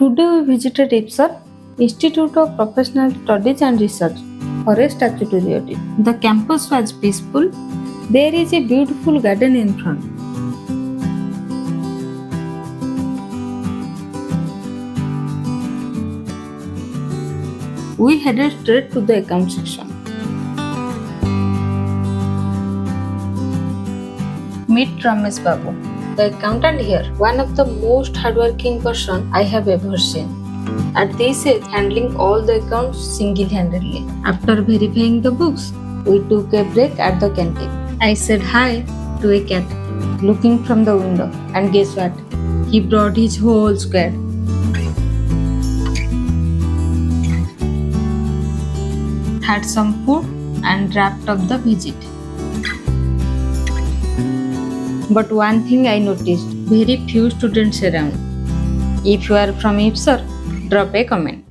Today we visited IPSAR, Institute of Professional Studies and Research, for a statutory audit. The campus was peaceful. There is a beautiful garden in front. We headed straight to the account section. Meet Ramesh Babu, the accountant here, one of the most hardworking person I have ever seen. At this age, handling all the accounts single-handedly. After verifying the books, we took a break at the canteen. I said hi to a cat looking from the window, and guess what? He brought his whole squad. Had some food and wrapped up the visit. But one thing I noticed, very few students around. If you are from IPSAR, drop a comment.